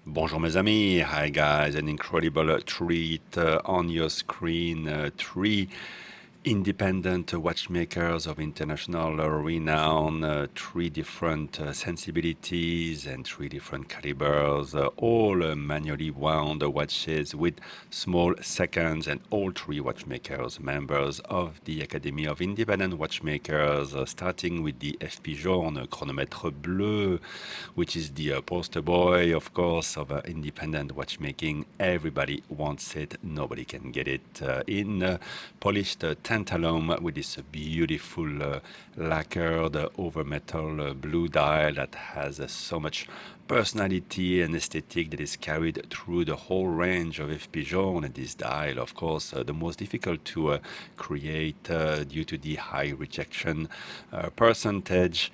Bonjour mes amis, hi guys, an incredible treat on your screen, three independent watchmakers of international renown, three different sensibilities and three different calibers, all manually wound watches with small seconds, and all three watchmakers members of the Academy of Independent Watchmakers, starting with the FP Journe chronometre Bleu, which is the poster boy, of course, of independent watchmaking. Everybody wants it, nobody can get it. In polished tantalum with this beautiful lacquered over metal blue dial that has so much personality and aesthetic that is carried through the whole range of FP Journe. This dial, of course, the most difficult to create due to the high rejection percentage.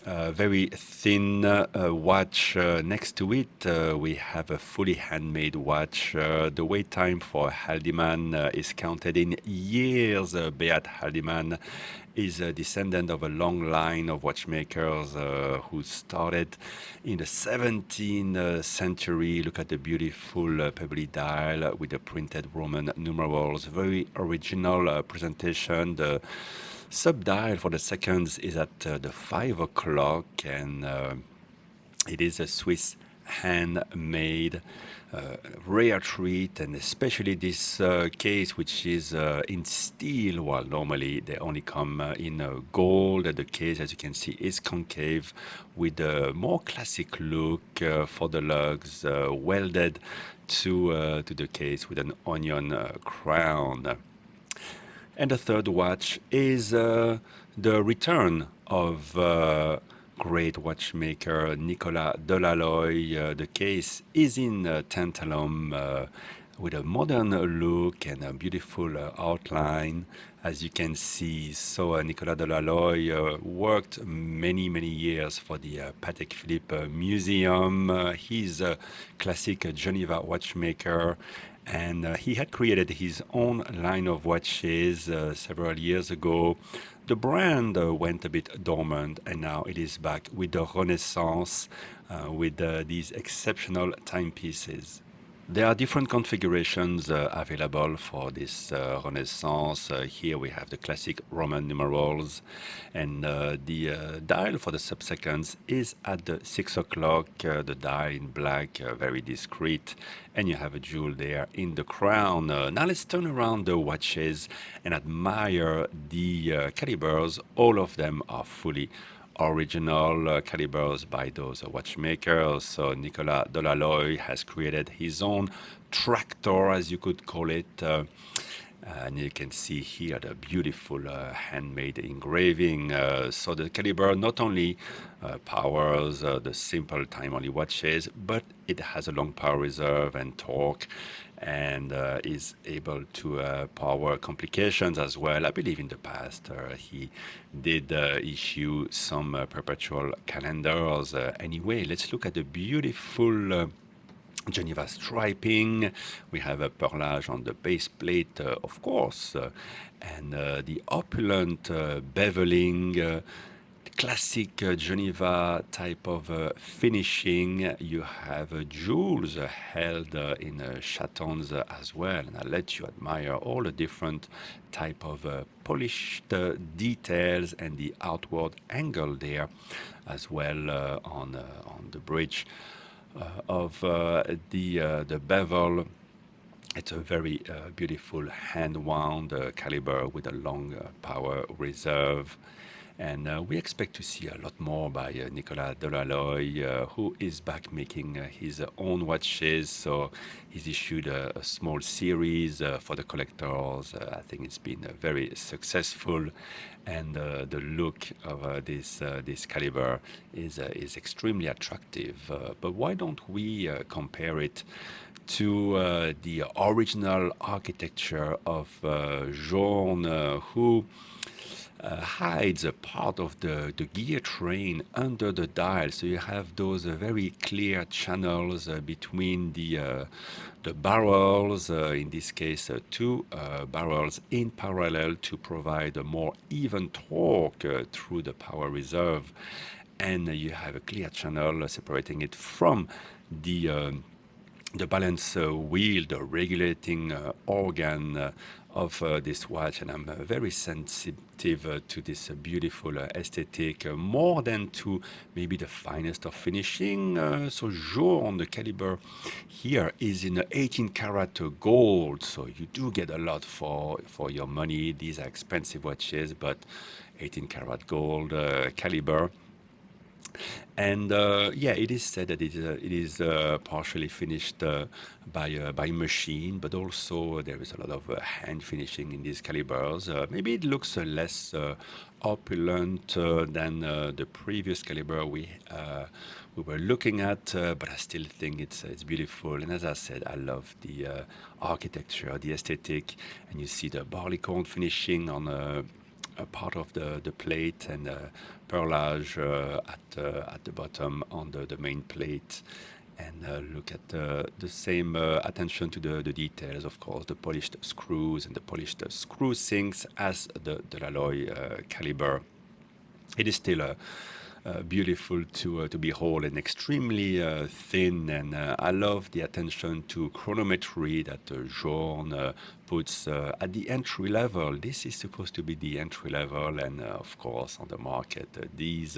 Very thin watch. Next to it, we have a fully handmade watch. The wait time for Haldimann is counted in years. Beat Haldimann is a descendant of a long line of watchmakers who started in the 17th century. Look at the beautiful pebbly dial with the printed Roman numerals. Very original presentation. The subdial for the seconds is at the 5 o'clock, and it is a Swiss handmade rare treat, and especially this case, which is in steel, while normally they only come in gold. The case, as you can see, is concave with a more classic look for the lugs, welded to the case with an onion crown. And the third watch is the return of great watchmaker Nicola Deloy. The case is in tantalum with a modern look and a beautiful outline, as you can see. So Nicola Deloy worked many years for the Patek Philippe Museum. He's a classic Geneva watchmaker, and he had created his own line of watches several years ago. The brand went a bit dormant, and now it is back with the renaissance with these exceptional timepieces. There are different configurations available for this Renaissance. Here we have the classic Roman numerals, and the dial for the subsequence is at the 6 o'clock. The dial in black, very discreet, and you have a jewel there in the crown. Now let's turn around the watches and admire the calibers. All of them are fully original calibers by those watchmakers. So Nicola Deloy has created his own tractor, as you could call it. And you can see here the beautiful handmade engraving. So the caliber not only powers the simple time-only watches, but it has a long power reserve and torque, and is able to power complications as well. I believe in the past he did issue some perpetual calendars. Anyway, let's look at the beautiful Geneva striping. We have a perlage on the base plate, of course, and the opulent beveling. Classic Geneva type of finishing. You have jewels held in chatons as well, and I'll let you admire all the different type of polished details and the outward angle there as well on the bridge of the bevel. It's a very beautiful hand-wound caliber with a long power reserve. And we expect to see a lot more by Nicola Deloy, who is back making his own watches. So he's issued a small series for the collectors. I think it's been very successful, and the look of this caliber is extremely attractive. But why don't we compare it to the original architecture of Journe, who hides a part of the gear train under the dial. So you have those very clear channels between the barrels, in this case two barrels in parallel to provide a more even torque through the power reserve. And you have a clear channel separating it from the the balance wheel, the regulating organ of this watch, and I'm very sensitive to this beautiful aesthetic, more than to maybe the finest of finishing. So Journe, the caliber here is in 18 karat gold, so you do get a lot for your money. These are expensive watches, but 18 karat gold caliber. And yeah, it is said that it is partially finished by machine, but also there is a lot of hand finishing in these calibers. Maybe it looks less opulent than the previous caliber we were looking at, but I still think it's beautiful. And as I said, I love the architecture, the aesthetic, and you see the barleycorn finishing on a part of the plate, and perlage at the bottom on the main plate. And look at the same attention to the details, of course, the polished screws and the polished screw sinks as the Deloy caliber. It is still beautiful to behold, and extremely thin. And I love the attention to chronometry that Journe puts at the entry level. This is supposed to be the entry level, and of course, on the market, these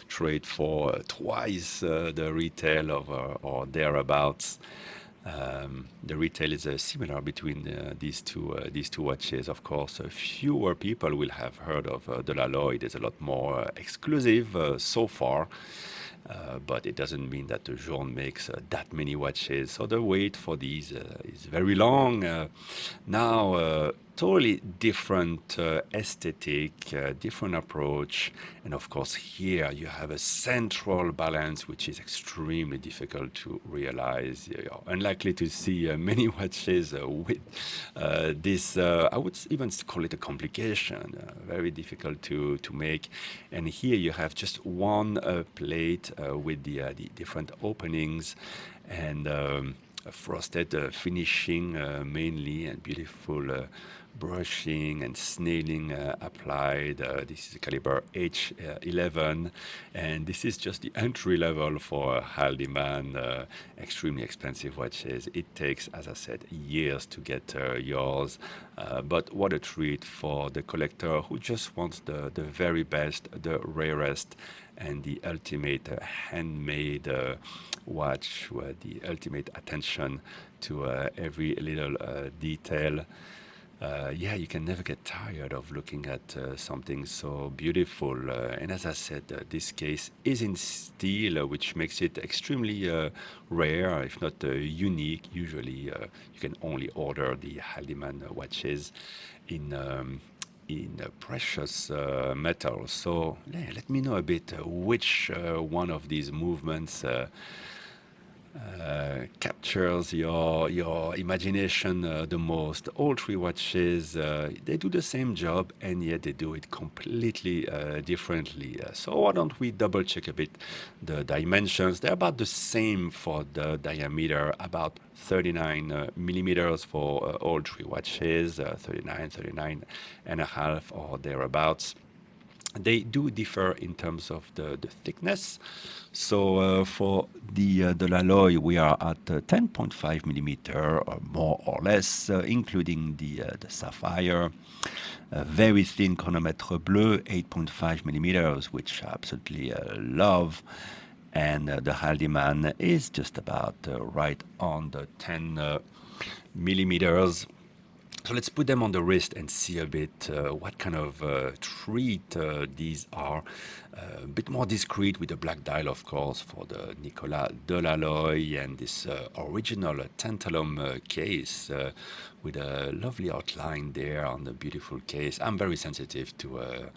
trade for twice the retail of or thereabouts. The retail is similar between these two watches. Of course, fewer people will have heard of the Deloy. There's a lot more exclusive so far, but it doesn't mean that the Journe makes that many watches. So the wait for these is very long. Now, totally different aesthetic, different approach, and of course here you have a central balance which is extremely difficult to realize. You're unlikely to see many watches with this. I would even call it a complication, very difficult to make. And here you have just one plate with the different openings, and frosted finishing mainly, and beautiful brushing and snailing applied. This is a caliber H11, and this is just the entry level for Haldimann. Extremely expensive watches. It takes, as I said, years to get yours, but what a treat for the collector who just wants the very best, the rarest, and the ultimate handmade watch, with the ultimate attention to every little detail. Yeah, you can never get tired of looking at something so beautiful. And as I said, this case is in steel, which makes it extremely rare, if not unique. Usually, you can only order the Haldimann watches in precious metal. So yeah, let me know a bit which one of these movements captures your imagination the most. All three watches they do the same job, and yet they do it completely differently. So why don't we double check a bit the dimensions? They're about the same for the diameter, about 39 millimeters for all three watches, 39 and a half or thereabouts. They do differ in terms of the thickness. So for the Laloy, we are at 10.5 millimeter, or more or less, including the sapphire. Very thin chronometre Bleu, 8.5 millimeters, which I absolutely love. And the Haldimann is just about right on the 10 millimeters. So let's put them on the wrist and see a bit what kind of treat these are. A bit more discreet with the black dial, of course, for the Nicola Deloy, and this original tantalum case with a lovely outline there on the beautiful case. I'm very sensitive to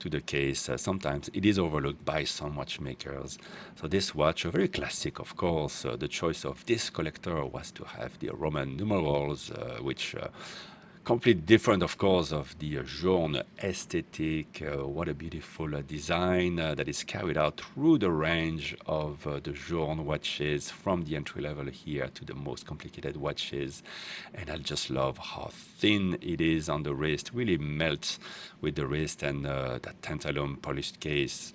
the case. Sometimes it is overlooked by some watchmakers. So this watch, a very classic, of course. The choice of this collector was to have the Roman numerals, which completely different, of course, of the Journe aesthetic. What a beautiful design that is carried out through the range of the Journe watches, from the entry level here to the most complicated watches. And I just love how thin it is on the wrist, really melts with the wrist, and that tantalum polished case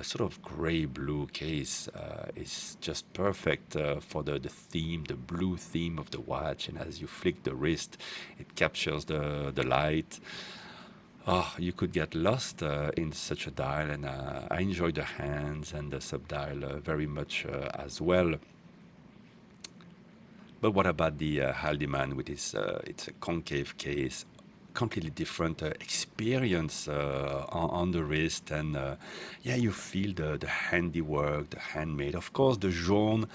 sort of gray blue case is just perfect for the theme, the blue theme of the watch. And as you flick the wrist, it captures the light. Oh, you could get lost in such a dial, and I enjoy the hands and the subdial very much as well. But what about the Haldimann with it's a concave case, completely different experience on the wrist, and yeah, you feel the handiwork, the handmade. Of course, the Journe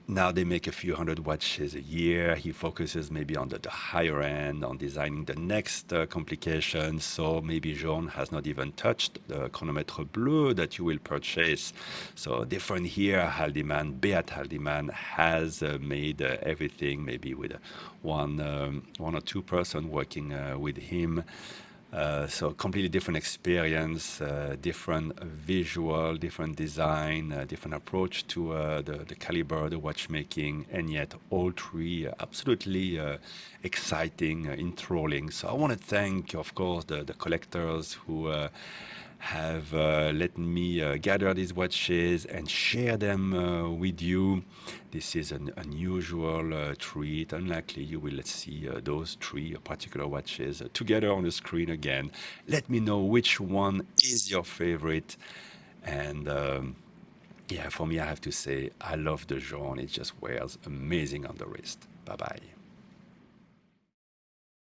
now they make a few hundred watches a year. He focuses maybe on the higher end, on designing the next complication. So maybe Journe has not even touched the chronometre Bleu that you will purchase. So different here. Haldimann, Beat Haldimann has made everything, maybe with one or two person working with him. So completely different experience, different visual, different design, different approach to the caliber, the watchmaking, and yet all three absolutely exciting, enthralling. So I want to thank, of course, the collectors who have let me gather these watches and share them with you. This is an unusual treat. Unlikely you will see those three particular watches together on the screen again. Let me know which one is your favorite. And yeah, for me, I have to say, I love the Journe. It just wears amazing on the wrist. Bye bye.